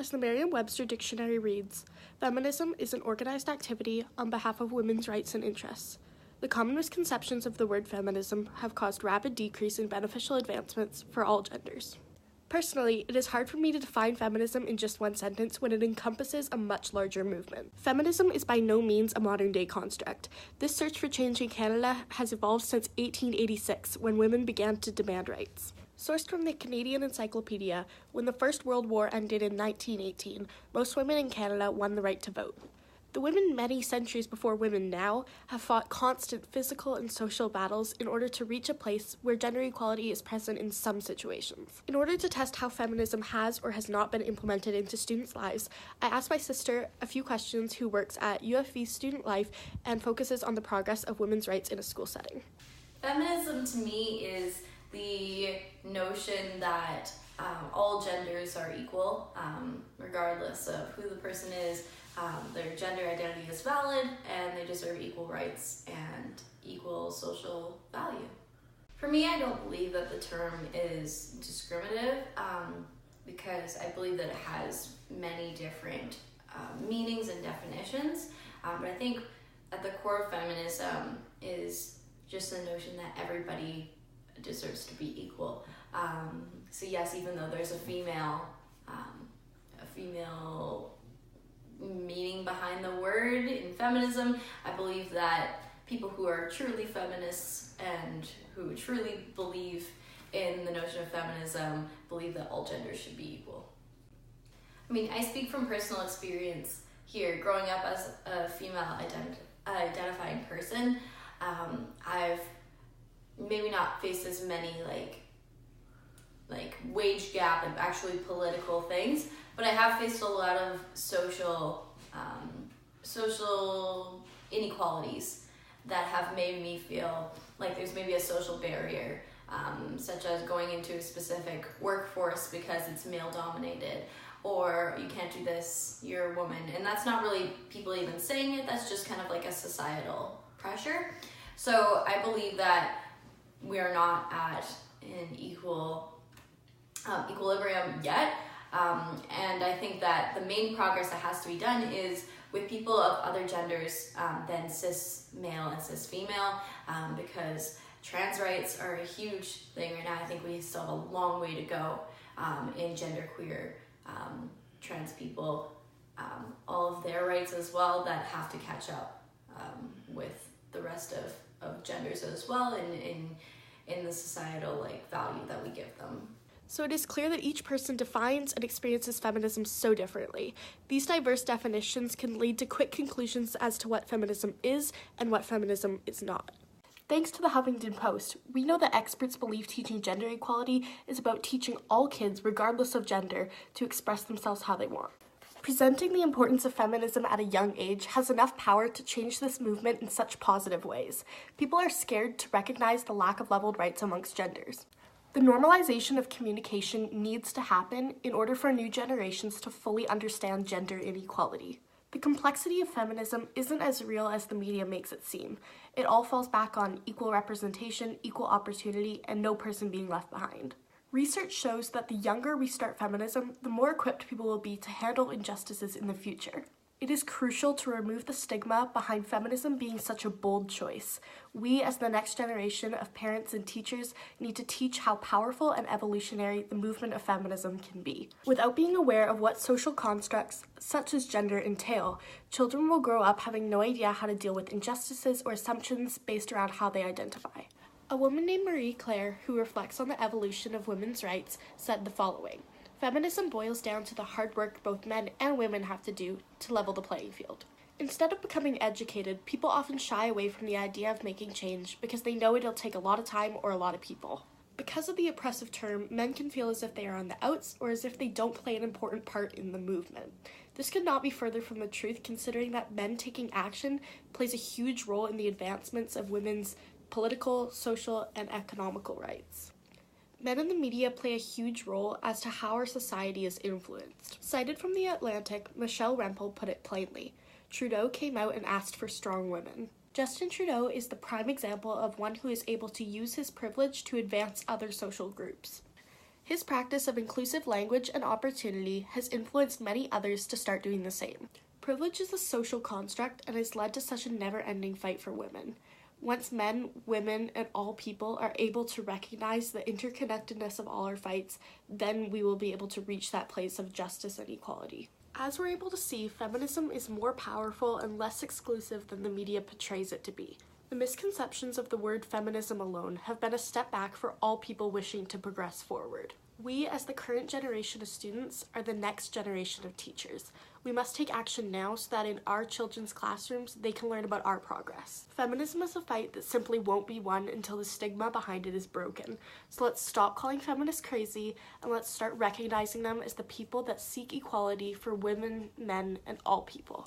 As the Merriam-Webster dictionary reads, feminism is an organized activity on behalf of women's rights and interests. The common misconceptions of the word feminism have caused rapid decrease in beneficial advancements for all genders. Personally, it is hard for me to define feminism in just one sentence when it encompasses a much larger movement. Feminism is by no means a modern-day construct. This search for change in Canada has evolved since 1886, when women began to demand rights. Sourced from the Canadian Encyclopedia, when the First World War ended in 1918, most women in Canada won the right to vote. The women many centuries before women now have fought constant physical and social battles in order to reach a place where gender equality is present in some situations. In order to test how feminism has or has not been implemented into students' lives, I asked my sister a few questions who works at UFV Student Life and focuses on the progress of women's rights in a school setting. Feminism to me is the notion that all genders are equal, regardless of who the person is. Their gender identity is valid and they deserve equal rights and equal social value. For me, I don't believe that the term is discriminative because I believe that it has many different meanings and definitions. But I think at the core of feminism is just the notion that everybody deserves to be equal. So yes, even though there's a female meaning behind the word in feminism, I believe that people who are truly feminists and who truly believe in the notion of feminism believe that all genders should be equal. I mean, I speak from personal experience here. Growing up as a female identifying person, I've maybe not faced as many like wage gap and actually political things, but I have faced a lot of social inequalities that have made me feel like there's maybe a social barrier, such as going into a specific workforce because it's male dominated, or you can't do this, you're a woman. And that's not really people even saying it, that's just kind of like a societal pressure. So I believe that we are not at an equilibrium yet, and I think that the main progress that has to be done is with people of other genders than cis male and cis female, because trans rights are a huge thing right now. I think we still have a long way to go in genderqueer trans people, all of their rights as well that have to catch up with the rest of genders as well in the societal value that we give them. So it is clear that each person defines and experiences feminism so differently. These diverse definitions can lead to quick conclusions as to what feminism is and what feminism is not. Thanks to the Huffington Post, we know that experts believe teaching gender equality is about teaching all kids, regardless of gender, to express themselves how they want. Presenting the importance of feminism at a young age has enough power to change this movement in such positive ways. People are scared to recognize the lack of leveled rights amongst genders. The normalization of communication needs to happen in order for new generations to fully understand gender inequality. The complexity of feminism isn't as real as the media makes it seem. It all falls back on equal representation, equal opportunity, and no person being left behind. Research shows that the younger we start feminism, the more equipped people will be to handle injustices in the future. It is crucial to remove the stigma behind feminism being such a bold choice. We, as the next generation of parents and teachers, need to teach how powerful and evolutionary the movement of feminism can be. Without being aware of what social constructs, such as gender, entail, children will grow up having no idea how to deal with injustices or assumptions based around how they identify. A woman named Marie Claire, who reflects on the evolution of women's rights, said the following: "Feminism boils down to the hard work both men and women have to do to level the playing field. Instead of becoming educated, people often shy away from the idea of making change because they know it'll take a lot of time or a lot of people. Because of the oppressive term, men can feel as if they are on the outs or as if they don't play an important part in the movement. This could not be further from the truth, considering that men taking action plays a huge role in the advancements of women's political, social, and economical rights. Men in the media play a huge role as to how our society is influenced." Cited from The Atlantic, Michelle Rempel put it plainly: "Trudeau came out and asked for strong women." Justin Trudeau is the prime example of one who is able to use his privilege to advance other social groups. His practice of inclusive language and opportunity has influenced many others to start doing the same. Privilege is a social construct and has led to such a never-ending fight for women. Once men, women, and all people are able to recognize the interconnectedness of all our fights, then we will be able to reach that place of justice and equality. As we're able to see, feminism is more powerful and less exclusive than the media portrays it to be. The misconceptions of the word feminism alone have been a step back for all people wishing to progress forward. We, as the current generation of students, are the next generation of teachers. We must take action now so that in our children's classrooms, they can learn about our progress. Feminism is a fight that simply won't be won until the stigma behind it is broken. So let's stop calling feminists crazy, and let's start recognizing them as the people that seek equality for women, men, and all people.